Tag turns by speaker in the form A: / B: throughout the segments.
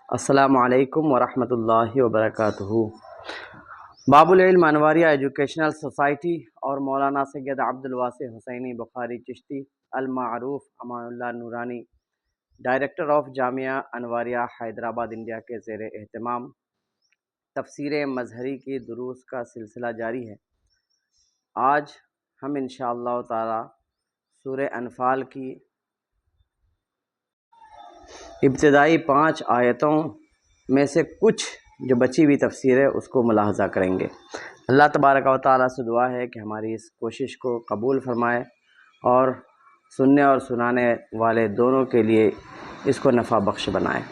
A: السلام علیکم ورحمۃ اللہ وبرکاتہ۔ باب العلم انواریہ ایجوکیشنل سوسائٹی اور مولانا سید عبد الواسع حسینی بخاری چشتی المعروف Aman Ullah Noorani, director of Jamia Anwaria Hyderabad India کے زیر اہتمام تفسیر مظہری کی دروس کا سلسلہ جاری ہے۔ آج ہم انشاءاللہ تعالی سورہ انفال کی ابتدائی 5 آیتوں میں سے کچھ جو بچی ہوئی تفسیر ہے اس کو ملاحظہ کریں گے۔ اللہ تبارک و تعالیٰ سے دعا ہے کہ ہماری اس کوشش کو قبول فرمائے اور سننے اور سنانے والے دونوں کے لیے اس کو نفع بخش بنائے۔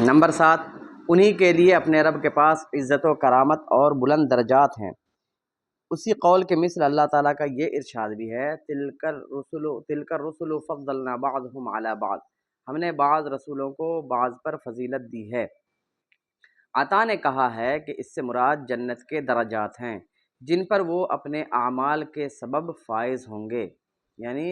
A: نمبر 7، انہی کے لیے اپنے رب کے پاس عزت و کرامت اور بلند درجات ہیں۔ اسی قول کے مثل اللہ تعالیٰ کا یہ ارشاد بھی ہے، تلک الرسل فضلنا بعضهم علی بعض، ہم نے بعض رسولوں کو بعض پر فضیلت دی ہے۔ عطا نے کہا ہے کہ اس سے مراد جنت کے درجات ہیں جن پر وہ اپنے اعمال کے سبب فائز ہوں گے، یعنی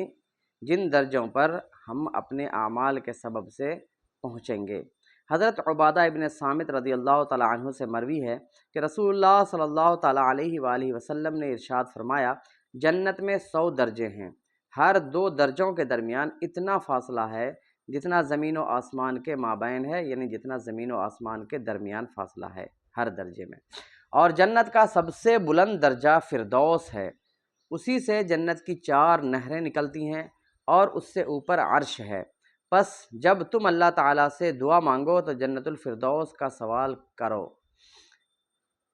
A: جن درجوں پر ہم اپنے اعمال کے سبب سے پہنچیں گے۔ حضرت عبادہ ابن صامت رضی اللہ تعالیٰ عنہ سے مروی ہے کہ رسول اللہ صلی اللہ تعالیٰ علیہ وآلہ وسلم نے ارشاد فرمایا، جنت میں 100 درجے ہیں، ہر 2 درجوں کے درمیان اتنا فاصلہ ہے جتنا زمین و آسمان کے مابین ہے، یعنی جتنا زمین و آسمان کے درمیان فاصلہ ہے ہر درجے میں۔ اور جنت کا سب سے بلند درجہ فردوس ہے، اسی سے جنت کی 4 نہریں نکلتی ہیں اور اس سے اوپر عرش ہے۔ پس جب تم اللہ تعالیٰ سے دعا مانگو تو جنت الفردوس کا سوال کرو۔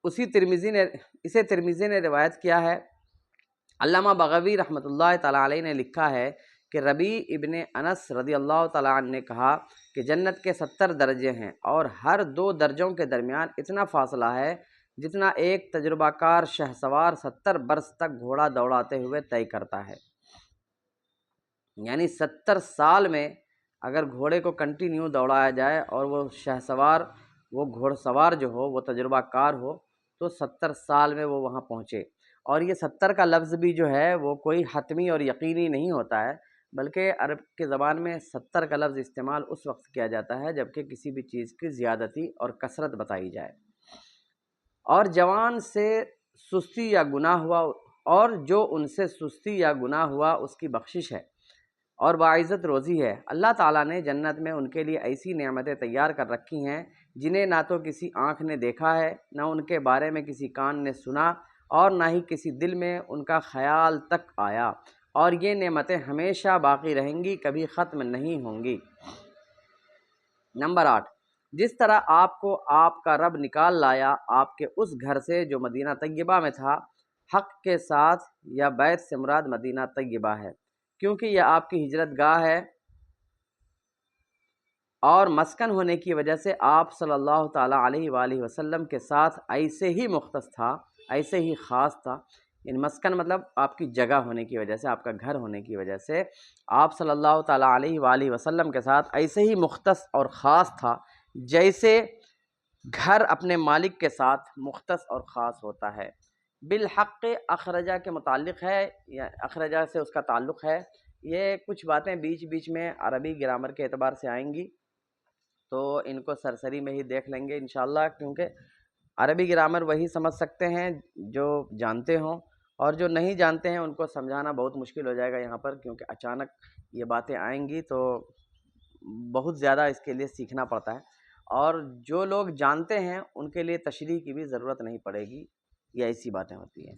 A: اسے ترمذی نے روایت کیا ہے۔ علامہ بغوی رحمۃ اللہ تعالیٰ علیہ نے لکھا ہے کہ ربیع ابن انس رضی اللہ تعالیٰ عنہ نے کہا کہ جنت کے 70 درجے ہیں اور ہر 2 درجوں کے درمیان اتنا فاصلہ ہے جتنا ایک تجربہ کار شہسوار 70 برس تک گھوڑا دوڑاتے ہوئے طے کرتا ہے۔ یعنی 70 سال میں اگر گھوڑے کو کنٹینیو دوڑایا جائے اور وہ شہسوار، وہ گھوڑ سوار جو ہو، وہ تجربہ کار ہو، تو 70 سال میں وہ وہاں پہنچے۔ اور یہ 70 کا لفظ بھی جو ہے وہ کوئی حتمی اور یقینی نہیں ہوتا ہے، بلکہ عرب کے زبان میں 70 کا لفظ استعمال اس وقت کیا جاتا ہے جبکہ کسی بھی چیز کی زیادتی اور کثرت بتائی جائے۔ اور جوان سے سستی یا گناہ ہوا، اور جو ان سے سستی یا گناہ ہوا اس کی بخشش ہے اور باعزت روزی ہے۔ اللہ تعالیٰ نے جنت میں ان کے لیے ایسی نعمتیں تیار کر رکھی ہیں جنہیں نہ تو کسی آنکھ نے دیکھا ہے، نہ ان کے بارے میں کسی کان نے سنا اور نہ ہی کسی دل میں ان کا خیال تک آیا، اور یہ نعمتیں ہمیشہ باقی رہیں گی، کبھی ختم نہیں ہوں گی۔ نمبر 8، جس طرح آپ کو آپ کا رب نکال لایا آپ کے اس گھر سے جو مدینہ طیبہ میں تھا حق کے ساتھ، یا بیت سے مراد مدینہ طیبہ ہے کیونکہ یہ آپ کی ہجرت گاہ ہے، اور مسکن ہونے کی وجہ سے آپ صلی اللہ تعالیٰ علیہ وآلہ وسلم کے ساتھ ایسے ہی مختص تھا، ایسے ہی خاص تھا۔ یعنی مسکن مطلب آپ کی جگہ ہونے کی وجہ سے، آپ کا گھر ہونے کی وجہ سے آپ صلی اللہ تعالیٰ علیہ وآلہ وسلم کے ساتھ ایسے ہی مختص اور خاص تھا جیسے گھر اپنے مالک کے ساتھ مختص اور خاص ہوتا ہے۔ بالحق اخرجہ کے متعلق ہے، یا اخرجہ سے اس کا تعلق ہے۔ یہ کچھ باتیں بیچ بیچ میں عربی گرامر کے اعتبار سے آئیں گی تو ان کو سرسری میں ہی دیکھ لیں گے انشاءاللہ، کیونکہ عربی گرامر وہی سمجھ سکتے ہیں جو جانتے ہوں، اور جو نہیں جانتے ہیں ان کو سمجھانا بہت مشکل ہو جائے گا یہاں پر، کیونکہ اچانک یہ باتیں آئیں گی تو بہت زیادہ اس کے لیے سیکھنا پڑتا ہے، اور جو لوگ جانتے ہیں ان کے لیے تشریح کی بھی ضرورت نہیں پڑے گی، یہ ایسی باتیں ہوتی ہیں۔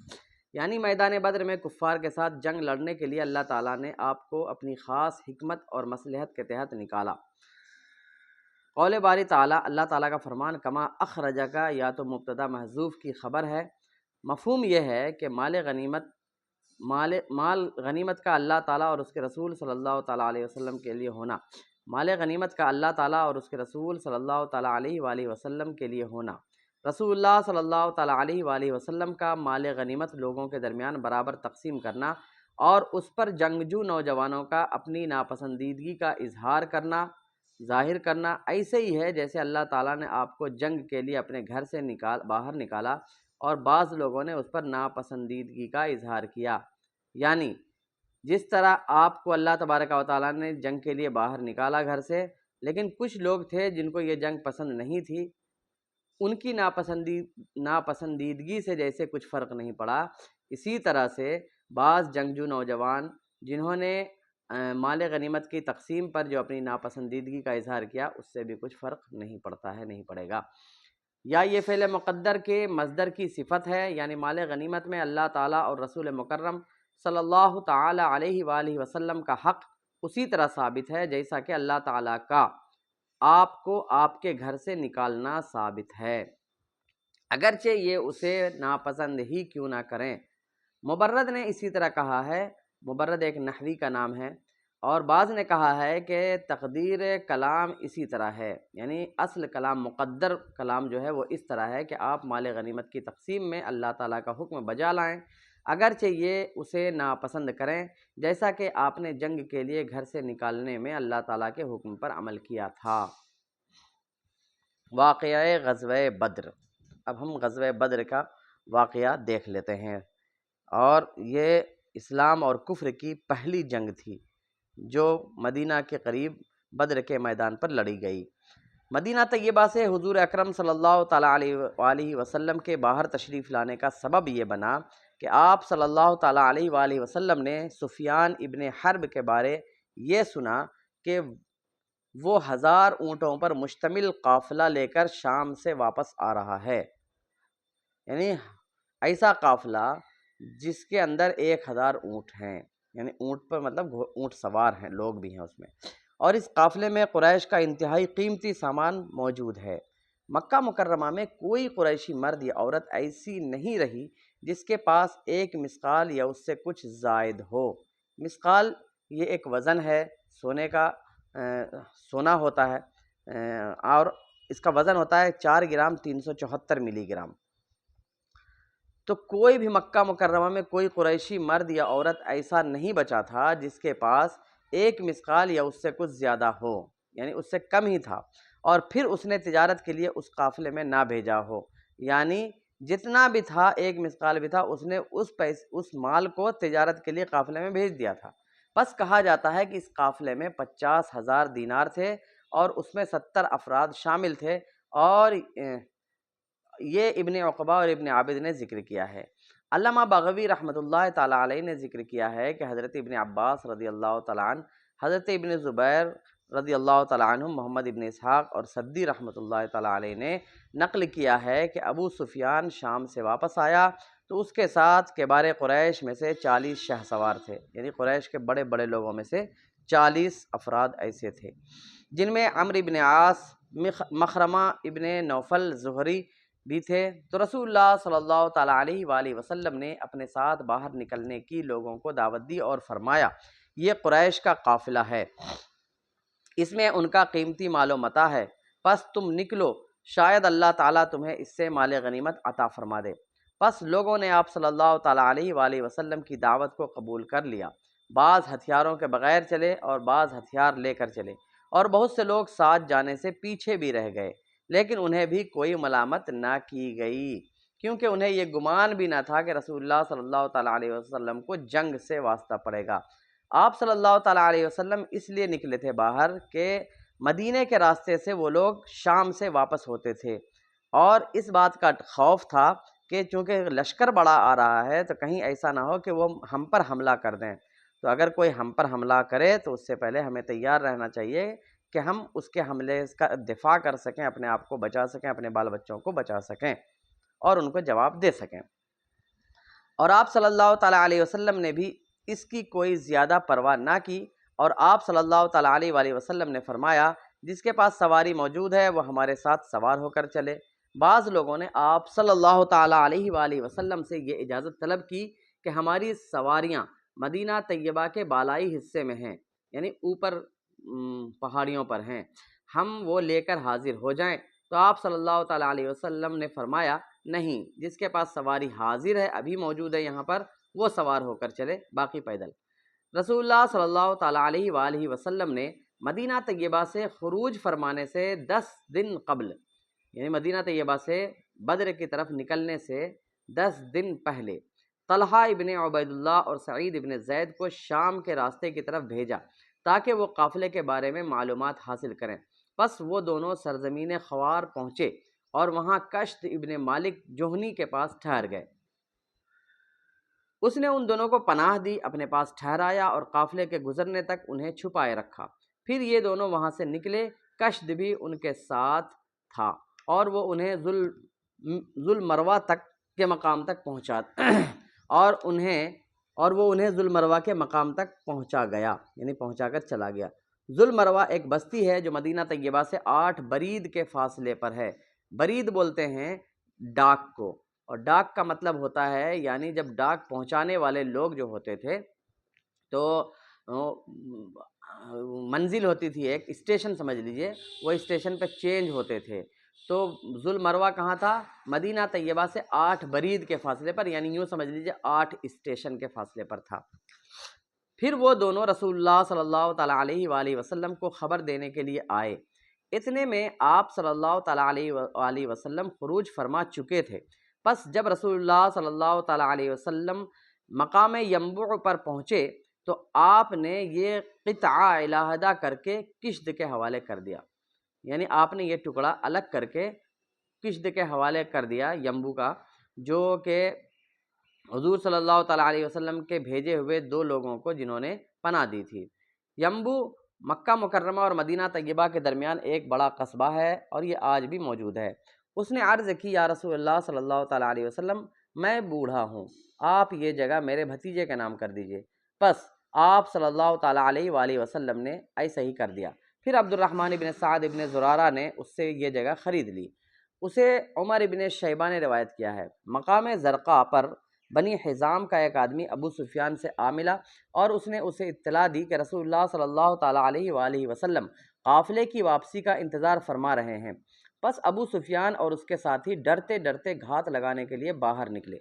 A: یعنی میدان بدر میں کفار کے ساتھ جنگ لڑنے کے لیے اللہ تعالیٰ نے آپ کو اپنی خاص حکمت اور مصلحت کے تحت نکالا۔ قول باری تعالیٰ، اللہ تعالیٰ کا فرمان کما اخرجک، یا تو مبتدا محذوف کی خبر ہے، مفہوم یہ ہے کہ مال غنیمت کا اللہ تعالیٰ اور اس کے رسول صلی اللہ تعالیٰ علیہ وسلم کے لیے ہونا، مال غنیمت کا اللہ تعالیٰ اور اس کے رسول صلی اللہ تعالیٰ علیہ وآلہ وسلم کے لیے ہونا، رسول اللہ صلی اللہ تعالیٰ علیہ وآلہ وسلم کا مال غنیمت لوگوں کے درمیان برابر تقسیم کرنا، اور اس پر جنگجو نوجوانوں کا اپنی ناپسندیدگی کا اظہار کرنا، ظاہر کرنا، ایسے ہی ہے جیسے اللہ تعالیٰ نے آپ کو جنگ کے لیے اپنے گھر سے باہر نکالا اور بعض لوگوں نے اس پر ناپسندیدگی کا اظہار کیا۔ یعنی جس طرح آپ کو اللہ تبارک و تعالیٰ نے جنگ کے لیے باہر نکالا گھر سے، لیکن کچھ لوگ تھے جن کو یہ جنگ پسند نہیں تھی، ان کی ناپسندیدگی سے جیسے کچھ فرق نہیں پڑا، اسی طرح سے بعض جنگجو نوجوان جنہوں نے مال غنیمت کی تقسیم پر جو اپنی ناپسندیدگی کا اظہار کیا، اس سے بھی کچھ فرق نہیں پڑتا ہے، نہیں پڑے گا۔ یا یہ فعل مقدر کے مصدر کی صفت ہے، یعنی مال غنیمت میں اللہ تعالیٰ اور رسول مکرم صلی اللہ تعالیٰ علیہ وآلہ وسلم کا حق اسی طرح ثابت ہے جیسا کہ اللہ تعالیٰ کا آپ کو آپ کے گھر سے نکالنا ثابت ہے، اگرچہ یہ اسے ناپسند ہی کیوں نہ کریں۔ مبرد نے اسی طرح کہا ہے، مبرد ایک نحوی کا نام ہے، اور بعض نے کہا ہے کہ تقدیر کلام اسی طرح ہے، یعنی اصل کلام مقدر کلام جو ہے وہ اس طرح ہے کہ آپ مال غنیمت کی تقسیم میں اللہ تعالیٰ کا حکم بجا لائیں، اگرچہ یہ اسے ناپسند کریں، جیسا کہ آپ نے جنگ کے لیے گھر سے نکالنے میں اللہ تعالیٰ کے حکم پر عمل کیا تھا۔ واقعہ غزوہ بدر۔ اب ہم غزوہ بدر کا واقعہ دیکھ لیتے ہیں، اور یہ اسلام اور کفر کی پہلی جنگ تھی جو مدینہ کے قریب بدر کے میدان پر لڑی گئی۔ مدینہ طیبہ سے حضور اکرم صلی اللہ تعالیٰ علیہ وآلہ وسلم کے باہر تشریف لانے کا سبب یہ بنا کہ آپ صلی اللہ تعالیٰ علیہ وآلہ وسلم نے سفیان ابن حرب کے بارے یہ سنا کہ وہ 1000 اونٹوں پر مشتمل قافلہ لے کر شام سے واپس آ رہا ہے، یعنی ایسا قافلہ جس کے اندر 1000 اونٹ ہیں، یعنی اونٹ پر مطلب اونٹ سوار ہیں، لوگ بھی ہیں اس میں، اور اس قافلے میں قریش کا انتہائی قیمتی سامان موجود ہے۔ مکہ مکرمہ میں کوئی قریشی مرد یا عورت ایسی نہیں رہی جس کے پاس ایک مثقال یا اس سے کچھ زائد ہو۔ مثقال یہ ایک وزن ہے سونے کا، سونا ہوتا ہے، اور اس کا وزن ہوتا ہے 4 گرام 374 ملی گرام۔ تو کوئی بھی مکہ مکرمہ میں کوئی قریشی مرد یا عورت ایسا نہیں بچا تھا جس کے پاس ایک مثقال یا اس سے کچھ زیادہ ہو، یعنی اس سے کم ہی تھا، اور پھر اس نے تجارت کے لیے اس قافلے میں نہ بھیجا ہو، یعنی جتنا بھی تھا ایک مثقال بھی تھا، اس نے اس مال کو تجارت کے لیے قافلے میں بھیج دیا تھا۔ بس کہا جاتا ہے کہ اس قافلے میں 50,000 دینار تھے اور اس میں 70 افراد شامل تھے، اور یہ ابن عقبہ اور ابن عابد نے ذکر کیا ہے۔ علامہ بغوی رحمۃ اللہ تعالیٰ علیہ نے ذکر کیا ہے کہ حضرت ابن عباس رضی اللہ تعالیٰ عنہ، حضرت ابن زبیر رضی اللہ تعالیٰ عنہ، محمد ابن اسحاق اور سدی رحمۃ اللہ تعالیٰ علیہ نے نقل کیا ہے کہ ابو سفیان شام سے واپس آیا تو اس کے ساتھ کبار قریش میں سے 40 شہ سوار تھے، یعنی قریش کے بڑے بڑے لوگوں میں سے 40 افراد ایسے تھے، جن میں عمرو ابن عاص، مخرمہ ابن نوفل زہری بھی تھے۔ تو رسول اللہ صلی اللہ تعالیٰ علیہ وآلہ وسلم نے اپنے ساتھ باہر نکلنے کی لوگوں کو دعوت دی اور فرمایا، یہ قریش کا قافلہ ہے، اس میں ان کا قیمتی مال و متاع ہے، پس تم نکلو، شاید اللہ تعالیٰ تمہیں اس سے مال غنیمت عطا فرما دے۔ پس لوگوں نے آپ صلی اللہ تعالیٰ علیہ وآلہ وسلم کی دعوت کو قبول کر لیا، بعض ہتھیاروں کے بغیر چلے اور بعض ہتھیار لے کر چلے، اور بہت سے لوگ ساتھ جانے سے پیچھے بھی رہ گئے، لیکن انہیں بھی کوئی ملامت نہ کی گئی، کیونکہ انہیں یہ گمان بھی نہ تھا کہ رسول اللہ صلی اللہ تعالیٰ علیہ وسلم کو جنگ سے واسطہ پڑے گا۔ آپ صلی اللہ تعالیٰ علیہ وسلم اس لیے نکلے تھے باہر کہ مدینے کے راستے سے وہ لوگ شام سے واپس ہوتے تھے، اور اس بات کا خوف تھا کہ چونکہ لشکر بڑا آ رہا ہے تو کہیں ایسا نہ ہو کہ وہ ہم پر حملہ کر دیں، تو اگر کوئی ہم پر حملہ کرے تو اس سے پہلے ہمیں تیار رہنا چاہیے کہ ہم اس کے حملے کا دفاع کر سکیں، اپنے آپ کو بچا سکیں، اپنے بال بچوں کو بچا سکیں اور ان کو جواب دے سکیں۔ اور آپ صلی اللہ تعالیٰ علیہ وسلم نے بھی اس کی کوئی زیادہ پرواہ نہ کی، اور آپ صلی اللہ تعالیٰ علیہ وآلہ وسلم نے فرمایا، جس کے پاس سواری موجود ہے وہ ہمارے ساتھ سوار ہو کر چلے۔ بعض لوگوں نے آپ صلی اللہ تعالیٰ علیہ وآلہ وسلم سے یہ اجازت طلب کی کہ ہماری سواریاں مدینہ طیبہ کے بالائی حصے میں ہیں، یعنی اوپر پہاڑیوں پر ہیں، ہم وہ لے کر حاضر ہو جائیں۔ تو آپ صلی اللہ تعالیٰ علیہ وسلم نے فرمایا، نہیں، جس کے پاس سواری حاضر ہے، ابھی موجود ہے یہاں پر، وہ سوار ہو کر چلے، باقی پیدل۔ رسول اللہ صلی اللہ تعالیٰ علیہ وآلہ وسلم نے مدینہ طیبہ سے خروج فرمانے سے 10 دن قبل، یعنی مدینہ طیبہ سے بدر کی طرف نکلنے سے 10 دن پہلے طلحہ ابن عبید اللہ اور سعید ابن زید کو شام کے راستے کی طرف بھیجا تاکہ وہ قافلے کے بارے میں معلومات حاصل کریں۔ پس وہ دونوں سرزمین خوار پہنچے اور وہاں کشت ابن مالک جوہنی کے پاس ٹھہر گئے۔ اس نے ان دونوں کو پناہ دی، اپنے پاس ٹھہرایا اور قافلے کے گزرنے تک انہیں چھپائے رکھا۔ پھر یہ دونوں وہاں سے نکلے، کشت بھی ان کے ساتھ تھا، اور وہ انہیں ذوالمروہ تک کے مقام تک پہنچا اور وہ انہیں ذوالمروہ کے مقام تک پہنچا گیا، یعنی پہنچا کر چلا گیا۔ ذوالمروہ ایک بستی ہے جو مدینہ طیبہ سے 8 برید کے فاصلے پر ہے۔ برید بولتے ہیں ڈاک کو، اور ڈاک کا مطلب ہوتا ہے، یعنی جب ڈاک پہنچانے والے لوگ جو ہوتے تھے تو منزل ہوتی تھی، ایک اسٹیشن سمجھ لیجئے، وہ اسٹیشن پہ چینج ہوتے تھے۔ تو ذوالمروہ کہاں تھا؟ مدینہ طیبہ سے 8 برید کے فاصلے پر، یعنی یوں سمجھ لیجئے 8 اسٹیشن کے فاصلے پر تھا۔ پھر وہ دونوں رسول اللہ صلی اللہ تعالیٰ علیہ وآلہ وسلم کو خبر دینے کے لیے آئے۔ اتنے میں آپ صلی اللہ تعالیٰ علیہ وآلہ وسلم خروج فرما چکے تھے۔ پس جب رسول اللہ صلی اللہ تعالیٰ علیہ وسلم مقام ینبوع پر پہنچے تو آپ نے یہ قطعہ علیحدہ کر کے کشت کے حوالے کر دیا، یعنی آپ نے یہ ٹکڑا الگ کر کے کشت کے حوالے کر دیا ینبوع کا، جو کہ حضور صلی اللہ تعالیٰ علیہ وسلم کے بھیجے ہوئے 2 لوگوں کو جنہوں نے پناہ دی تھی۔ ینبوع مکہ مکرمہ اور مدینہ طیبہ کے درمیان ایک بڑا قصبہ ہے، اور یہ آج بھی موجود ہے۔ اس نے عرض کی، یا رسول اللہ صلی اللہ تعالیٰ علیہ وسلم، میں بوڑھا ہوں، آپ یہ جگہ میرے بھتیجے کا نام کر دیجئے۔ پس آپ صلی اللہ تعالیٰ علیہ وآلہ وسلم نے ایسا ہی کر دیا۔ پھر عبد الرحمن ابن سعد ابن زرارہ نے اس سے یہ جگہ خرید لی۔ اسے عمر ابن شیبہ نے روایت کیا ہے۔ مقام زرقاء پر بنی حزام کا ایک آدمی ابو سفیان سے آ ملا، اور اس نے اسے اطلاع دی کہ رسول اللہ صلی اللہ تعالیٰ علیہ وآلہ وسلم قافلے کی واپسی کا انتظار فرما رہے ہیں۔ پس ابو سفیان اور اس کے ساتھی ڈرتے ڈرتے گھات لگانے کے لیے باہر نکلے۔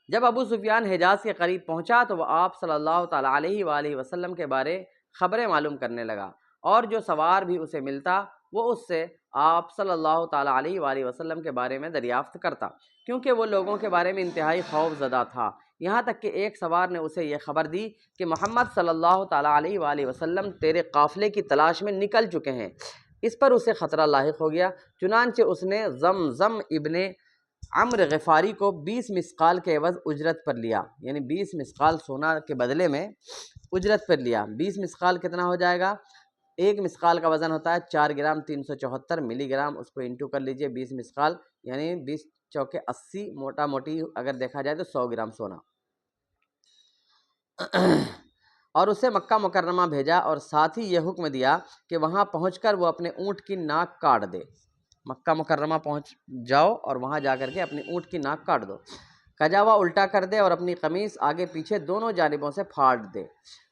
A: جب ابو سفیان حجاز کے قریب پہنچا تو وہ آپ صلی اللہ تعالیٰ علیہ وآلہ وسلم کے بارے خبریں معلوم کرنے لگا، اور جو سوار بھی اسے ملتا وہ اس سے آپ صلی اللہ تعالیٰ علیہ وآلہ وسلم کے بارے میں دریافت کرتا، کیونکہ وہ لوگوں کے بارے میں انتہائی خوف زدہ تھا۔ یہاں تک کہ ایک سوار نے اسے یہ خبر دی کہ محمد صلی اللہ تعالیٰ علیہ وآلہ وسلم تیرے قافلے کی تلاش میں نکل چکے ہیں۔ اس پر اسے خطرہ لاحق ہو گیا، چنانچہ اس نے زمزم ابن عمرو غفاری کو 20 مثقال کے عوض اجرت پر لیا، یعنی 20 مثقال سونا کے بدلے میں اجرت پر لیا۔ 20 مثقال کتنا ہو جائے گا؟ ایک مثقال کا وزن ہوتا ہے 4 گرام 374 ملی گرام، اس کو انٹو کر لیجئے 20 مثقال، یعنی 20 چوکے 80، موٹا موٹی اگر دیکھا جائے تو 100 گرام سونا، اور اسے مکہ مکرمہ بھیجا، اور ساتھ ہی یہ حکم دیا کہ وہاں پہنچ کر وہ اپنے اونٹ کی ناک کاٹ دے۔ مکہ مکرمہ پہنچ جاؤ اور وہاں جا کر کے اپنی اونٹ کی ناک کاٹ دو، کجاوا الٹا کر دے اور اپنی قمیص آگے پیچھے دونوں جانبوں سے پھاڑ دے،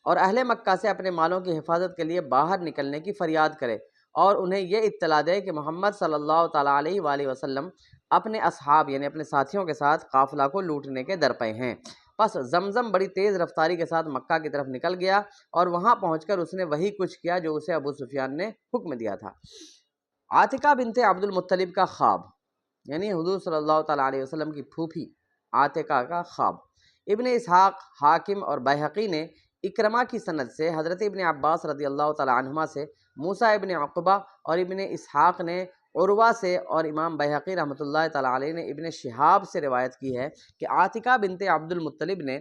A: اور اہل مکہ سے اپنے مالوں کی حفاظت کے لیے باہر نکلنے کی فریاد کرے، اور انہیں یہ اطلاع دے کہ محمد صلی اللہ تعالیٰ علیہ وآلہ وسلم اپنے اصحاب یعنی اپنے ساتھیوں کے ساتھ قافلہ کو لوٹنے کے درپے ہیں۔ پس زمزم بڑی تیز رفتاری کے ساتھ مکہ کی طرف نکل گیا، اور وہاں پہنچ کر اس نے وہی کچھ کیا جو اسے ابو سفیان نے حکم دیا تھا۔ عاتقہ بنت عبد المطلب کا خواب، یعنی حضور صلی اللہ تعالیٰ علیہ وسلم کی پھوپھی عاتقہ کا خواب۔ ابن اسحاق، حاکم اور بیہقی نے اکرمہ کی سند سے حضرت ابن عباس رضی اللہ تعالیٰ عنہما سے، موسیٰ ابن عقبہ اور ابن اسحاق نے عروہ سے، اور امام بیہقی رحمۃ اللہ تعالیٰ علیہ نے ابن شہاب سے روایت کی ہے کہ عاتقہ بنت عبد المطلب نے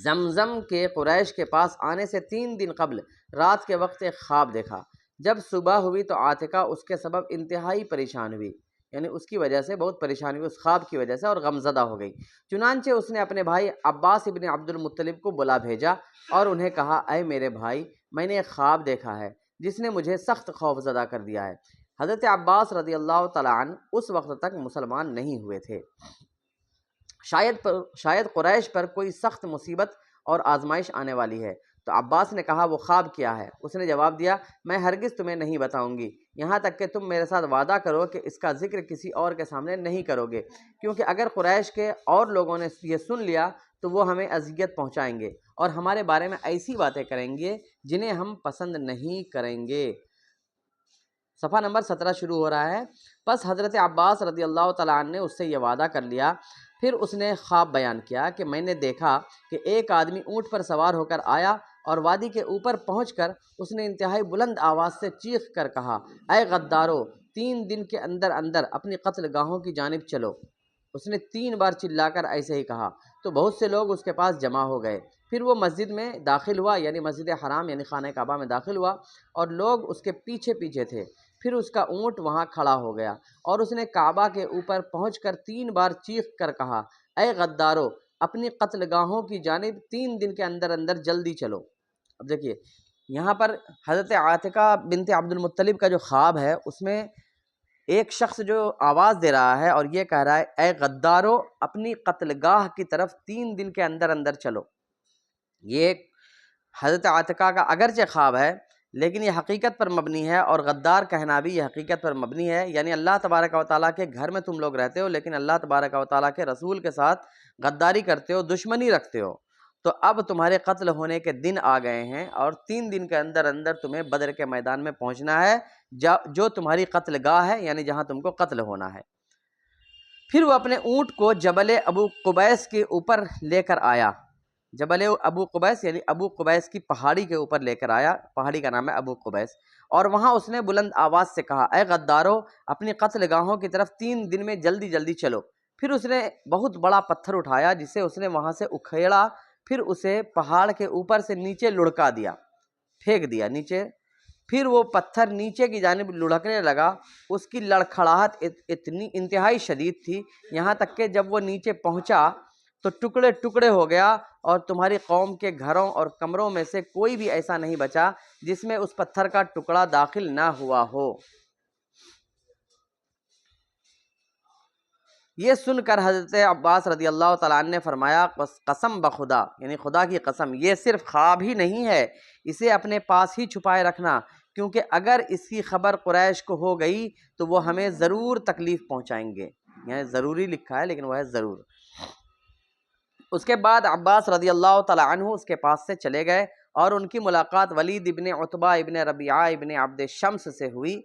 A: زمزم کے قریش کے پاس آنے سے 3 دن قبل رات کے وقت ایک خواب دیکھا۔ جب صبح ہوئی تو عاتقہ اس کے سبب انتہائی پریشان ہوئی، یعنی اس کی وجہ سے بہت پریشان ہوئی اس خواب کی وجہ سے، اور غمزدہ ہو گئی۔ چنانچہ اس نے اپنے بھائی عباس ابن عبد المطلب کو بلا بھیجا اور انہیں کہا، اے میرے بھائی، میں نے ایک خواب دیکھا ہے جس نے مجھے سخت خوف زدہ کر دیا ہے۔ حضرت عباس رضی اللہ تعالیٰ عنہ اس وقت تک مسلمان نہیں ہوئے تھے۔ شاید قریش پر کوئی سخت مصیبت اور آزمائش آنے والی ہے۔ تو عباس نے کہا، وہ خواب کیا ہے؟ اس نے جواب دیا، میں ہرگز تمہیں نہیں بتاؤں گی، یہاں تک کہ تم میرے ساتھ وعدہ کرو کہ اس کا ذکر کسی اور کے سامنے نہیں کرو گے، کیونکہ اگر قریش کے اور لوگوں نے یہ سن لیا تو وہ ہمیں اذیت پہنچائیں گے اور ہمارے بارے میں ایسی باتیں کریں گے جنہیں ہم پسند نہیں کریں گے۔ صفحہ نمبر 17 شروع ہو رہا ہے۔ پس حضرت عباس رضی اللہ تعالیٰ عنہ نے اس سے یہ وعدہ کر لیا۔ پھر اس نے خواب بیان کیا کہ میں نے دیکھا کہ ایک آدمی اونٹ پر سوار ہو کر آیا، اور وادی کے اوپر پہنچ کر اس نے انتہائی بلند آواز سے چیخ کر کہا، اے غدارو، 3 دن کے اندر اندر اپنی قتل گاہوں کی جانب چلو۔ اس نے 3 بار چلا کر ایسے ہی کہا تو بہت سے لوگ اس کے پاس جمع ہو گئے۔ پھر وہ مسجد میں داخل ہوا، یعنی مسجد حرام یعنی خانہ کعبہ میں داخل ہوا، اور لوگ اس کے پیچھے پیچھے تھے۔ پھر اس کا اونٹ وہاں کھڑا ہو گیا اور اس نے کعبہ کے اوپر پہنچ کر 3 بار چیخ کر کہا، اے غدارو، اپنی قتل گاہوں کی جانب 3 دن کے اندر اندر جلدی چلو۔ اب دیکھیے یہاں پر حضرت عاتقہ بنت عبد المطلب کا جو خواب ہے، اس میں ایک شخص جو آواز دے رہا ہے اور یہ کہہ رہا ہے، اے غدارو، اپنی قتل گاہ کی طرف 3 دن کے اندر اندر چلو۔ یہ حضرت عاتقہ کا اگرچہ خواب ہے لیکن یہ حقیقت پر مبنی ہے، اور غدار کہنا بھی یہ حقیقت پر مبنی ہے، یعنی اللہ تبارک و تعالیٰ کے گھر میں تم لوگ رہتے ہو لیکن اللہ تبارک و تعالیٰ کے رسول کے ساتھ غداری کرتے ہو، دشمنی رکھتے ہو، تو اب تمہارے قتل ہونے کے دن آ گئے ہیں اور 3 دن کے اندر اندر تمہیں بدر کے میدان میں پہنچنا ہے، جو تمہاری قتل گاہ ہے، یعنی جہاں تم کو قتل ہونا ہے۔ پھر وہ اپنے اونٹ کو جبل ابو قبیس کے اوپر لے کر آیا۔ جبل ابو قبیس یعنی ابو قبیس کی پہاڑی کے اوپر لے کر آیا، پہاڑی کا نام ہے ابو قبیس، اور وہاں اس نے بلند آواز سے کہا، اے غدارو، اپنی قتل گاہوں کی طرف 3 دن میں جلدی جلدی چلو۔ پھر اس نے بہت بڑا پتھر اٹھایا جسے اس نے وہاں سے اکھیڑا، پھر اسے پہاڑ کے اوپر سے نیچے لڑکا دیا، پھینک دیا نیچے۔ پھر وہ پتھر نیچے کی جانب لڑھکنے لگا، اس کی لڑکھڑاہٹ اتنی انتہائی شدید تھی، یہاں تک کہ جب وہ نیچے پہنچا تو ٹکڑے ٹکڑے ہو گیا، اور تمہاری قوم کے گھروں اور کمروں میں سے کوئی بھی ایسا نہیں بچا جس میں اس پتھر کا ٹکڑا داخل نہ ہوا ہو۔ یہ سن کر حضرت عباس رضی اللہ تعالیٰ عنہ نے فرمایا، قسم بخدا، یعنی خدا کی قسم، یہ صرف خواب ہی نہیں ہے، اسے اپنے پاس ہی چھپائے رکھنا، کیونکہ اگر اس کی خبر قریش کو ہو گئی تو وہ ہمیں ضرور تکلیف پہنچائیں گے۔ یعنی ضروری لکھا ہے لیکن وہ ہے ضرور۔ اس کے بعد عباس رضی اللہ تعالیٰ عنہ اس کے پاس سے چلے گئے اور ان کی ملاقات ولید ابن عتبہ ابن ربیعہ ابن عبد شمس سے ہوئی۔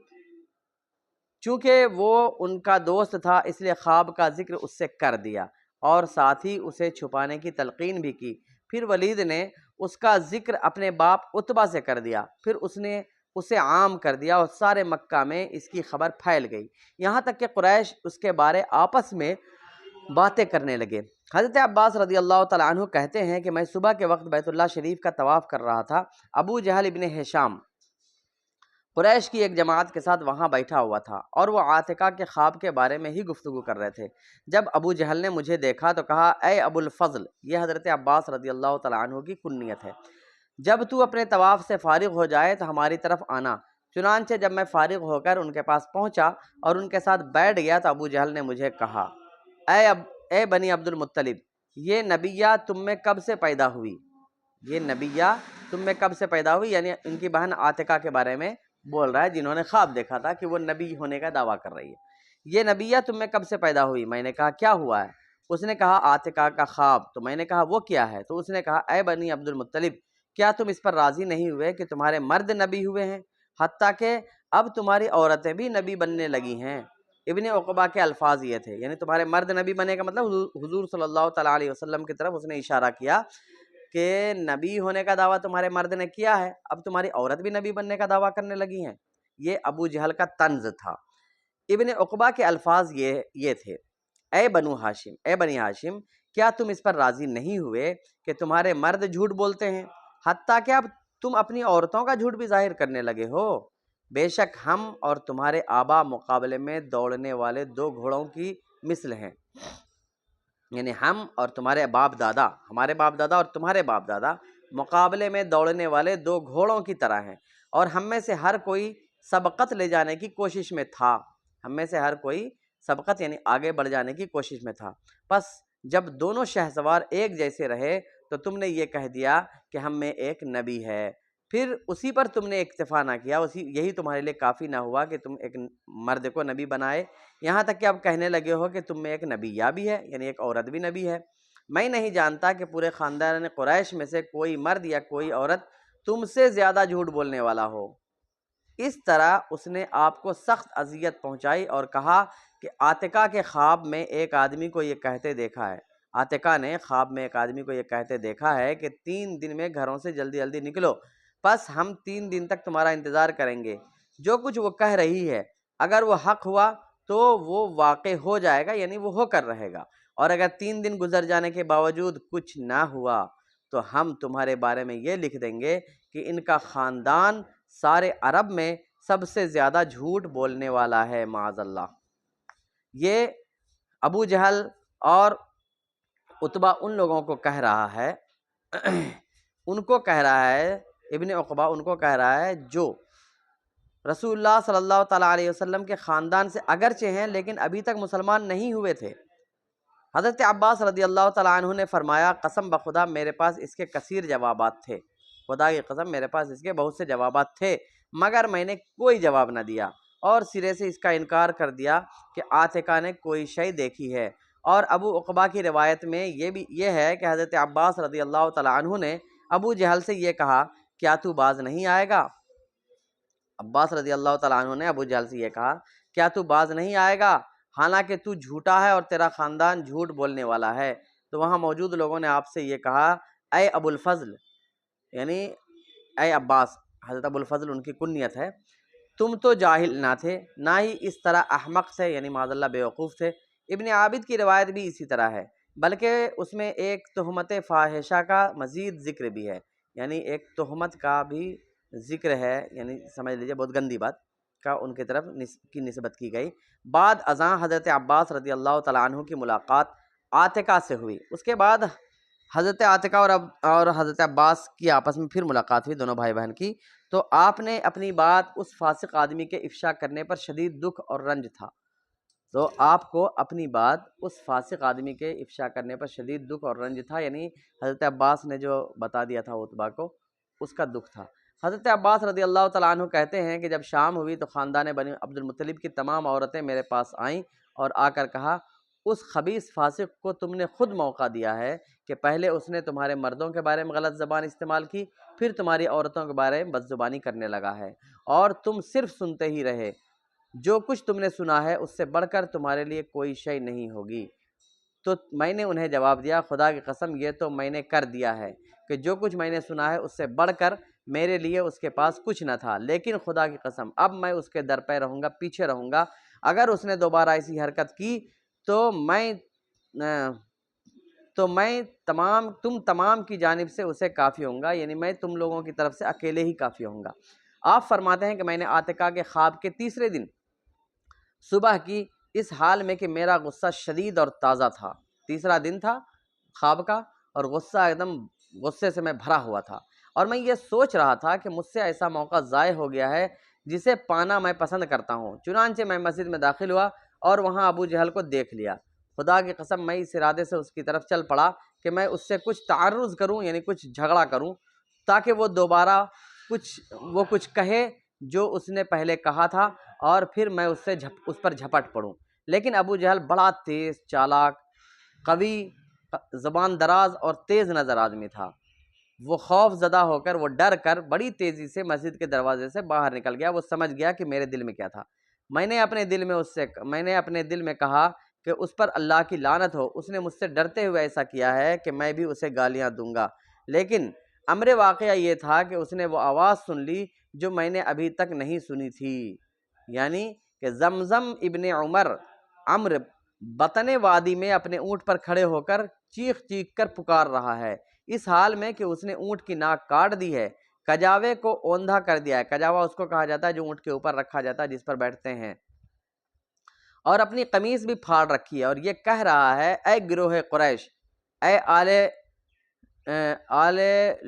A: چونکہ وہ ان کا دوست تھا اس لیے خواب کا ذکر اس سے کر دیا اور ساتھ ہی اسے چھپانے کی تلقین بھی کی۔ پھر ولید نے اس کا ذکر اپنے باپ عتبہ سے کر دیا، پھر اس نے اسے عام کر دیا اور سارے مکہ میں اس کی خبر پھیل گئی، یہاں تک کہ قریش اس کے بارے آپس میں باتیں کرنے لگے۔ حضرت عباس رضی اللہ تعالیٰ عنہ کہتے ہیں کہ میں صبح کے وقت بیت اللہ شریف کا طواف کر رہا تھا، ابو جہل ابن ہشام قریش کی ایک جماعت کے ساتھ وہاں بیٹھا ہوا تھا اور وہ عاتقہ کے خواب کے بارے میں ہی گفتگو کر رہے تھے۔ جب ابو جہل نے مجھے دیکھا تو کہا، اے ابو الفضل، یہ حضرت عباس رضی اللہ تعالیٰ عنہ کی کنیت ہے، جب تو اپنے طواف سے فارغ ہو جائے تو ہماری طرف آنا۔ چنانچہ جب میں فارغ ہو کر ان کے پاس پہنچا اور ان کے ساتھ بیٹھ گیا تو ابو جہل نے مجھے کہا، اے بنی عبد المطلب، یہ نبیہ تم میں کب سے پیدا ہوئی؟ یہ نبیہ تم میں کب سے پیدا ہوئی، یعنی ان کی بہن عاتقہ کے بارے میں بول رہا ہے جنہوں نے خواب دیکھا تھا کہ وہ نبی ہونے کا دعویٰ کر رہی ہے۔ یہ نبیہ تم میں کب سے پیدا ہوئی؟ میں نے کہا کیا ہوا ہے؟ اس نے کہا عاتقہ کا خواب۔ تو میں نے کہا وہ کیا ہے؟ تو اس نے کہا، اے بنی عبد المطلب، کیا تم اس پر راضی نہیں ہوئے کہ تمہارے مرد نبی ہوئے ہیں، حتیٰ کہ اب تمہاری عورتیں بھی نبی بننے لگی ہیں؟ ابن عقبہ کے الفاظ یہ تھے، یعنی تمہارے مرد نبی بنے کا مطلب حضور صلی اللہ تعالیٰ علیہ وسلم کی طرف اس نے اشارہ کیا کہ نبی ہونے کا دعویٰ تمہارے مرد نے کیا ہے، اب تمہاری عورت بھی نبی بننے کا دعویٰ کرنے لگی ہیں۔ یہ ابو جہل کا طنز تھا۔ ابن عقبہ کے الفاظ یہ تھے، اے بنی ہاشم، کیا تم اس پر راضی نہیں ہوئے کہ تمہارے مرد جھوٹ بولتے ہیں، حتیٰ کہ اب تم اپنی عورتوں کا جھوٹ بھی ظاہر کرنے لگے ہو؟ بے شک ہم اور تمہارے آبا مقابلے میں دوڑنے والے 2 گھوڑوں کی مثل ہیں، یعنی ہم اور تمہارے باپ دادا، ہمارے باپ دادا اور تمہارے باپ دادا مقابلے میں دوڑنے والے 2 گھوڑوں کی طرح ہیں، اور ہم میں سے ہر کوئی سبقت لے جانے کی کوشش میں تھا، ہم میں سے ہر کوئی سبقت یعنی آگے بڑھ جانے کی کوشش میں تھا۔ پس جب دونوں شہسوار ایک جیسے رہے تو تم نے یہ کہہ دیا کہ ہم میں ایک نبی ہے، پھر اسی پر تم نے اکتفا نہ کیا، یہی تمہارے لیے کافی نہ ہوا کہ تم ایک مرد کو نبی بنائے، یہاں تک کہ اب کہنے لگے ہو کہ تم میں ایک نبیہ بھی ہے، یعنی ایک عورت بھی نبی ہے۔ میں نہیں جانتا کہ پورے خاندان قریش میں سے کوئی مرد یا کوئی عورت تم سے زیادہ جھوٹ بولنے والا ہو۔ اس طرح اس نے آپ کو سخت اذیت پہنچائی اور کہا کہ عاتقہ کے خواب میں ایک آدمی کو یہ کہتے دیکھا ہے، عاتقہ نے خواب میں ایک آدمی کو یہ کہتے دیکھا ہے کہ 3 دن میں گھروں سے جلدی جلدی نکلو، پس ہم 3 دن تک تمہارا انتظار کریں گے۔ جو کچھ وہ کہہ رہی ہے اگر وہ حق ہوا تو وہ واقع ہو جائے گا، یعنی وہ ہو کر رہے گا، اور اگر 3 دن گزر جانے کے باوجود کچھ نہ ہوا تو ہم تمہارے بارے میں یہ لکھ دیں گے کہ ان کا خاندان سارے عرب میں سب سے زیادہ جھوٹ بولنے والا ہے، معاذ اللہ۔ یہ ابو جہل اور عتبہ ان لوگوں کو کہہ رہا ہے ابن عقبہ ان کو کہہ رہا ہے جو رسول اللہ صلی اللہ تعالیٰ علیہ وسلم کے خاندان سے اگرچہ ہیں لیکن ابھی تک مسلمان نہیں ہوئے تھے۔ حضرت عباس رضی اللہ تعالیٰ عنہ نے فرمایا قسم بخدا میرے پاس اس کے کثیر جوابات تھے، خدا کی قسم میرے پاس اس کے بہت سے جوابات تھے، مگر میں نے کوئی جواب نہ دیا اور سرے سے اس کا انکار کر دیا کہ عاتقہ نے کوئی شے دیکھی ہے۔ اور ابو عقبہ کی روایت میں یہ ہے کہ حضرت عباس رضی اللہ تعالیٰ عنہ نے ابو جہل سے یہ کہا کیا تو باز نہیں آئے گا؟ عباس رضی اللہ تعالیٰ عنہ نے ابو جہل سے یہ کہا کیا تو باز نہیں آئے گا حالانکہ تو جھوٹا ہے اور تیرا خاندان جھوٹ بولنے والا ہے؟ تو وہاں موجود لوگوں نے آپ سے یہ کہا اے ابو الفضل، یعنی اے عباس، حضرت ابو الفضل ان کی کنیت ہے، تم تو جاہل نہ تھے نہ ہی اس طرح احمق تھے، یعنی معاذ اللہ بیوقوف تھے۔ ابن عابد کی روایت بھی اسی طرح ہے، بلکہ اس میں ایک تہمت فاحشہ کا مزید ذکر بھی ہے، یعنی ایک تہمت کا بھی ذکر ہے، یعنی سمجھ لیجئے بہت گندی بات کا ان کی طرف کی نسبت کی گئی۔ بعد ازاں حضرت عباس رضی اللہ تعالیٰ عنہ کی ملاقات عاتقہ سے ہوئی، اس کے بعد حضرت عاتقہ اور حضرت عباس کی آپس میں پھر ملاقات ہوئی، دونوں بھائی بہن کی، تو آپ نے اپنی بات اس فاسق آدمی کے افشا کرنے پر شدید دکھ اور رنج تھا، تو آپ کو اپنی بات اس فاسق آدمی کے افشا کرنے پر شدید دکھ اور رنج تھا، یعنی حضرت عباس نے جو بتا دیا تھا عتبہ کو اس کا دکھ تھا۔ حضرت عباس رضی اللہ تعالیٰ عنہ کہتے ہیں کہ جب شام ہوئی تو خاندان بنی عبد المطلب کی تمام عورتیں میرے پاس آئیں اور آ کر کہا اس خبیث فاسق کو تم نے خود موقع دیا ہے کہ پہلے اس نے تمہارے مردوں کے بارے میں غلط زبان استعمال کی، پھر تمہاری عورتوں کے بارے میں بد زبانی کرنے لگا ہے، اور تم صرف سنتے ہی رہے۔ جو کچھ تم نے سنا ہے اس سے بڑھ کر تمہارے لیے کوئی شے نہیں ہوگی۔ تو میں نے انہیں جواب دیا خدا کی قسم یہ تو میں نے کر دیا ہے کہ جو کچھ میں نے سنا ہے اس سے بڑھ کر میرے لیے اس کے پاس کچھ نہ تھا، لیکن خدا کی قسم اب میں اس کے در پہ رہوں گا، پیچھے رہوں گا۔ اگر اس نے دوبارہ ایسی حرکت کی تو میں تم تمام کی جانب سے اسے کافی ہوں گا، یعنی میں تم لوگوں کی طرف سے اکیلے ہی کافی ہوں گا۔ آپ فرماتے ہیں کہ میں نے عاتقہ کے خواب کے تیسرے دن صبح کی اس حال میں کہ میرا غصہ شدید اور تازہ تھا، تیسرا دن تھا خواب کا اور غصہ ایک دم غصے سے میں بھرا ہوا تھا، اور میں یہ سوچ رہا تھا کہ مجھ سے ایسا موقع ضائع ہو گیا ہے جسے پانا میں پسند کرتا ہوں۔ چنانچہ میں مسجد میں داخل ہوا اور وہاں ابو جہل کو دیکھ لیا۔ خدا کی قسم میں اس ارادے سے اس کی طرف چل پڑا کہ میں اس سے کچھ تعرض کروں، یعنی کچھ جھگڑا کروں، تاکہ وہ دوبارہ کچھ کہے جو اس نے پہلے کہا تھا، اور پھر میں اس پر جھپٹ پڑوں۔ لیکن ابو جہل بڑا تیز، چالاک، قوی، زبان دراز اور تیز نظر آدمی تھا۔ وہ خوف زدہ ہو کر، وہ ڈر کر بڑی تیزی سے مسجد کے دروازے سے باہر نکل گیا۔ وہ سمجھ گیا کہ میرے دل میں کیا تھا۔ میں نے اپنے دل میں کہا کہ اس پر اللہ کی لعنت ہو، اس نے مجھ سے ڈرتے ہوئے ایسا کیا ہے کہ میں بھی اسے گالیاں دوں گا۔ لیکن امر واقعہ یہ تھا کہ اس نے وہ آواز سن لی جو میں نے ابھی تک نہیں سنی تھی، یعنی کہ زمزم ابن عمر بطن وادی میں اپنے اونٹ پر کھڑے ہو کر چیخ چیخ کر پکار رہا ہے، اس حال میں کہ اس نے اونٹ کی ناک کاٹ دی ہے، کجاوے کو اوندھا کر دیا ہے۔ کجاوا اس کو کہا جاتا ہے جو اونٹ کے اوپر رکھا جاتا ہے، جس پر بیٹھتے ہیں، اور اپنی قمیص بھی پھاڑ رکھی ہے، اور یہ کہہ رہا ہے اے گروہ قریش، اے آل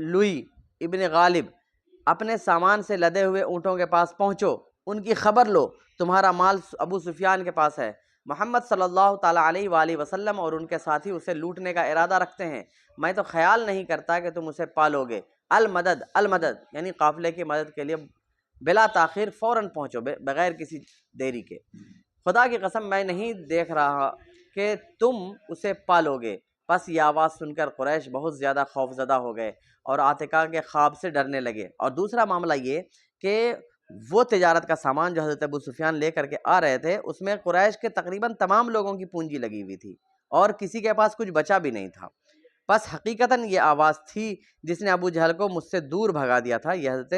A: لوئی ابن غالب، اپنے سامان سے لدے ہوئے اونٹوں کے پاس پہنچو، ان کی خبر لو، تمہارا مال ابو سفیان کے پاس ہے، محمد صلی اللہ تعالیٰ علیہ وآلہ وسلم اور ان کے ساتھی اسے لوٹنے کا ارادہ رکھتے ہیں، میں تو خیال نہیں کرتا کہ تم اسے پالو گے۔ المدد، المدد، یعنی قافلے کی مدد کے لیے بلا تاخیر فوراً پہنچو، بغیر کسی دیری کے۔ خدا کی قسم میں نہیں دیکھ رہا کہ تم اسے پالو گے۔ پس یہ آواز سن کر قریش بہت زیادہ خوف زدہ ہو گئے اور عاتقہ کے خواب سے ڈرنے لگے۔ اور دوسرا معاملہ یہ کہ وہ تجارت کا سامان جو حضرت ابو سفیان لے کر کے آ رہے تھے، اس میں قریش کے تقریباً تمام لوگوں کی پونجی لگی ہوئی تھی، اور کسی کے پاس کچھ بچا بھی نہیں تھا۔ بس حقیقتاً یہ آواز تھی جس نے ابو جہل کو مجھ سے دور بھگا دیا تھا۔ یہ حضرت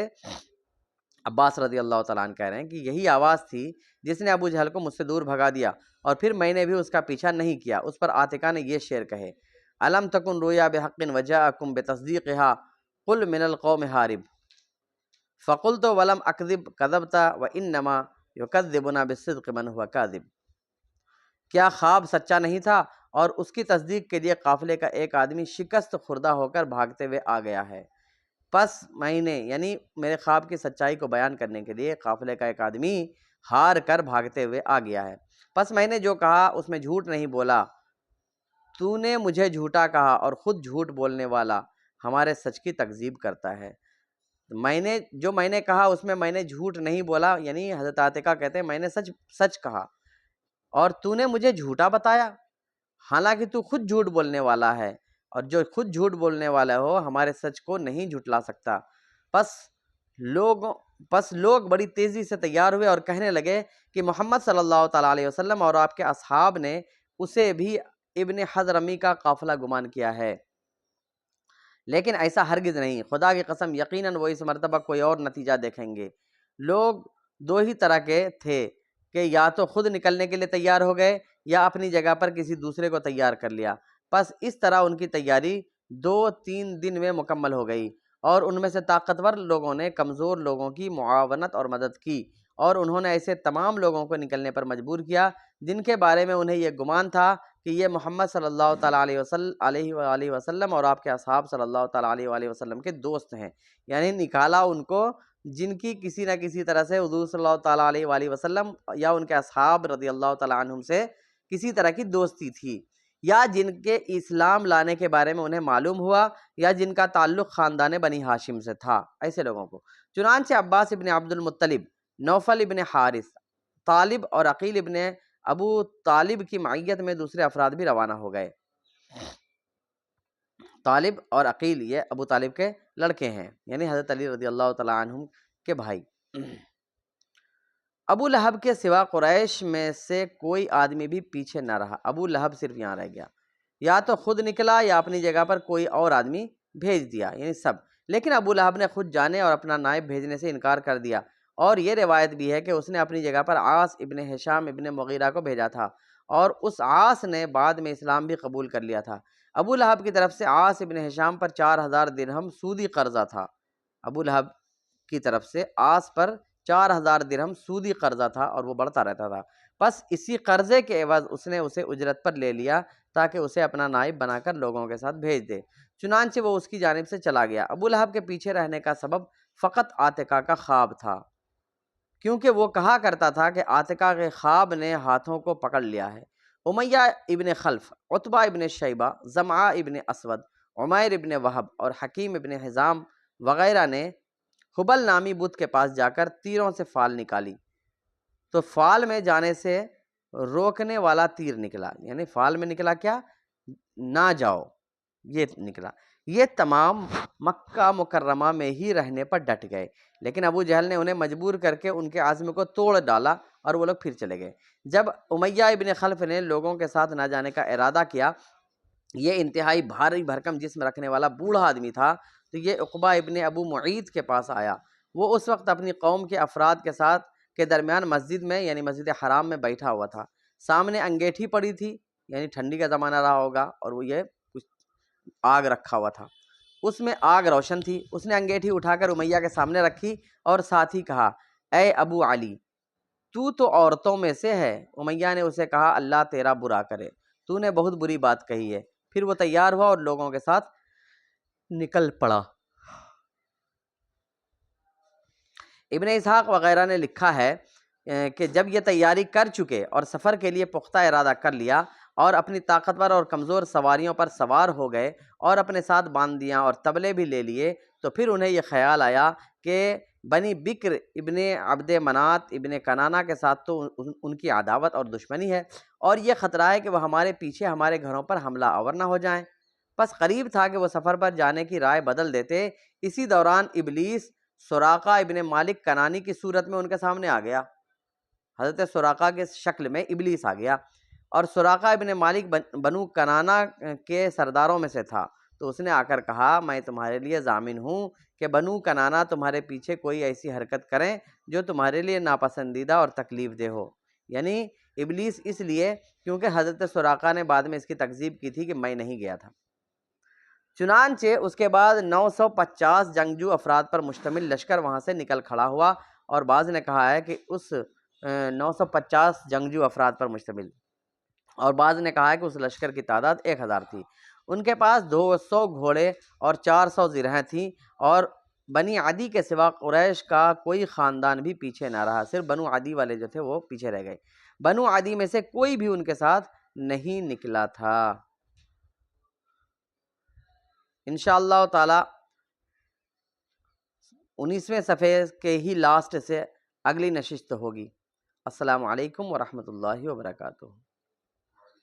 A: عباس رضی اللہ تعالیٰ عنہ کہہ رہے ہیں کہ یہی آواز تھی جس نے ابو جہل کو مجھ سے دور بھگا دیا، اور پھر میں نے بھی اس کا پیچھا نہیں کیا۔ اس پر عاتکہ نے یہ شعر کہے: الم تکن رویا بحق وجاءکم بتصدیقها قل من القوم حارب فقلت ولم اکذب کذبت وانما یکذبنا بالصدق من هو کاذب۔ کیا خواب سچا نہیں تھا اور اس کی تصدیق کے لیے قافلے کا ایک آدمی شکست خوردہ ہو کر بھاگتے ہوئے آ گیا ہے۔ پس میں نے، یعنی میرے خواب کی سچائی کو بیان کرنے کے لیے قافلے کا ایک آدمی ہار کر بھاگتے ہوئے آ گیا ہے۔ پس میں نے جو کہا اس میں جھوٹ نہیں بولا، تو نے مجھے جھوٹا کہا اور خود جھوٹ بولنے والا ہمارے سچ کی تکذیب کرتا ہے۔ میں نے کہا اس میں میں نے جھوٹ نہیں بولا، یعنی حضرت عاتکہ کہتے ہیں میں نے سچ کہا اور تو نے مجھے جھوٹا بتایا، حالانکہ تو خود جھوٹ بولنے والا ہے، اور جو خود جھوٹ بولنے والا ہو ہمارے سچ کو نہیں جھٹلا سکتا۔ پس لوگ بڑی تیزی سے تیار ہوئے اور کہنے لگے کہ محمد صلی اللہ تعالیٰ علیہ وسلم اور آپ کے اصحاب نے اسے بھی ابن حضرمی کا قافلہ گمان کیا ہے، لیکن ایسا ہرگز نہیں، خدا کی قسم یقیناً وہ اس مرتبہ کوئی اور نتیجہ دیکھیں گے۔ لوگ دو ہی طرح کے تھے کہ یا تو خود نکلنے کے لیے تیار ہو گئے یا اپنی جگہ پر کسی دوسرے کو تیار کر لیا۔ پس اس طرح ان کی تیاری 2-3 دن میں مکمل ہو گئی، اور ان میں سے طاقتور لوگوں نے کمزور لوگوں کی معاونت اور مدد کی، اور انہوں نے ایسے تمام لوگوں کو نکلنے پر مجبور کیا جن کے بارے میں انہیں یہ گمان تھا کہ یہ محمد صلی اللہ تعالیٰ علیہ وسلم اور آپ کے اصحاب صلی اللہ تعالیٰ علیہ وسلم کے دوست ہیں۔ یعنی نکالا ان کو جن کی کسی نہ کسی طرح سے حضور صلی اللہ تعالیٰ علیہ وسلم یا ان کے اصحاب رضی اللہ تعالیٰ عنہم سے کسی طرح کی دوستی تھی، یا جن کے اسلام لانے کے بارے میں انہیں معلوم ہوا، یا جن کا تعلق خاندان بنی ہاشم سے تھا، ایسے لوگوں کو۔ چنانچہ عباس ابن عبد المطلب، نوفل ابن حارث، طالب اور عقیل ابن ابو طالب کی معیت میں دوسرے افراد بھی روانہ ہو گئے۔ طالب اور عقیل یہ ابو طالب کے لڑکے ہیں، یعنی حضرت علی رضی اللہ تعالیٰ عنہم کے بھائی۔ ابو لہب کے سوا قریش میں سے کوئی آدمی بھی پیچھے نہ رہا، ابو لہب صرف یہاں رہ گیا، یا تو خود نکلا یا اپنی جگہ پر کوئی اور آدمی بھیج دیا، یعنی سب۔ لیکن ابو لہب نے خود جانے اور اپنا نائب بھیجنے سے انکار کر دیا، اور یہ روایت بھی ہے کہ اس نے اپنی جگہ پر عاص ابن ہشام ابن مغیرہ کو بھیجا تھا، اور اس عاص نے بعد میں اسلام بھی قبول کر لیا تھا۔ ابو لہب کی طرف سے عاص ابن ہشام پر 4000 درہم سودی قرضہ تھا۔ ابو لہب کی طرف سے عاص پر 4000 درہم سودی قرضہ تھا، اور وہ بڑھتا رہتا تھا۔ بس اسی قرضے کے عوض اس نے اسے اجرت پر لے لیا تاکہ اسے اپنا نائب بنا کر لوگوں کے ساتھ بھیج دے۔ چنانچہ وہ اس کی جانب سے چلا گیا۔ ابو لہب کے پیچھے رہنے کا سبب فقط عاتکہ کا خواب تھا، کیونکہ وہ کہا کرتا تھا کہ عاتکہ کے خواب نے ہاتھوں کو پکڑ لیا ہے۔ امیہ ابن خلف، عتبہ ابن شیبہ، زمعہ ابن اسود، عمیر ابن وہب اور حکیم ابن حزام وغیرہ نے حبل نامی بت کے پاس جا کر تیروں سے فال نکالی، تو فال میں جانے سے روکنے والا تیر نکلا، یعنی فال میں نکلا کیا؟ نہ جاؤ، یہ نکلا۔ یہ تمام مکہ مکرمہ میں ہی رہنے پر ڈٹ گئے، لیکن ابو جہل نے انہیں مجبور کر کے ان کے عزم کو توڑ ڈالا، اور وہ لوگ پھر چلے گئے۔ جب امیہ ابن خلف نے لوگوں کے ساتھ نہ جانے کا ارادہ کیا، یہ انتہائی بھاری بھرکم جسم رکھنے والا بوڑھا آدمی تھا، تو یہ عقبہ ابن ابو معیط کے پاس آیا۔ وہ اس وقت اپنی قوم کے افراد کے درمیان مسجد میں، یعنی مسجد حرام میں بیٹھا ہوا تھا۔ سامنے انگیٹھی پڑی تھی، یعنی ٹھنڈی کا زمانہ رہا ہوگا، اور وہ یہ کچھ آگ رکھا ہوا تھا، اس میں آگ روشن تھی۔ اس نے انگیٹھی اٹھا کر امیہ کے سامنے رکھی اور ساتھ ہی کہا: اے ابو علی، تو عورتوں میں سے ہے۔ امیہ نے اسے کہا: اللہ تیرا برا کرے، تو نے بہت بری بات کہی ہے۔ پھر وہ تیار ہوا اور لوگوں کے ساتھ نکل پڑا۔ ابن اسحاق وغیرہ نے لکھا ہے کہ جب یہ تیاری کر چکے اور سفر کے لیے پختہ ارادہ کر لیا اور اپنی طاقتور اور کمزور سواریوں پر سوار ہو گئے اور اپنے ساتھ باندیاں اور طبلے بھی لے لیے، تو پھر انہیں یہ خیال آیا کہ بنی بکر ابن عبد منات ابن کنانہ کے ساتھ تو ان کی عداوت اور دشمنی ہے، اور یہ خطرہ ہے کہ وہ ہمارے پیچھے ہمارے گھروں پر حملہ آور نہ ہو جائیں۔ بس قریب تھا کہ وہ سفر پر جانے کی رائے بدل دیتے۔ اسی دوران ابلیس سراقہ ابن مالک کنانی کی صورت میں ان کے سامنے آ گیا۔ حضرت سراقہ کے شکل میں ابلیس آ گیا۔ اور سراقہ ابن مالک بنو کنانہ کے سرداروں میں سے تھا، تو اس نے آ کر کہا میں تمہارے لیے ضامن ہوں کہ بنو کنانہ تمہارے پیچھے کوئی ایسی حرکت کریں جو تمہارے لیے ناپسندیدہ اور تکلیف دہ ہو۔ یعنی ابلیس اس لیے کیونکہ حضرت سراقہ نے بعد میں اس کی تکذیب کی تھی کہ میں نہیں گیا تھا۔ چنانچہ اس کے بعد 950 جنگجو افراد پر مشتمل لشکر وہاں سے نکل کھڑا ہوا، اور بعض نے کہا ہے کہ اس 950 جنگجو افراد پر مشتمل، اور بعض نے کہا ہے کہ اس لشکر کی تعداد 1000 تھی۔ ان کے پاس 200 گھوڑے اور 400 زرہیں تھیں، اور بنی عدی کے سوا قریش کا کوئی خاندان بھی پیچھے نہ رہا، صرف بنو عدی والے جو تھے وہ پیچھے رہ گئے۔ بنو عدی میں سے کوئی بھی ان کے ساتھ نہیں نکلا تھا۔ انشاءاللہ تعالی 19ویں صفحے کے ہی لاسٹ سے اگلی نشست ہوگی۔ السلام علیکم ورحمۃ اللہ وبرکاتہ۔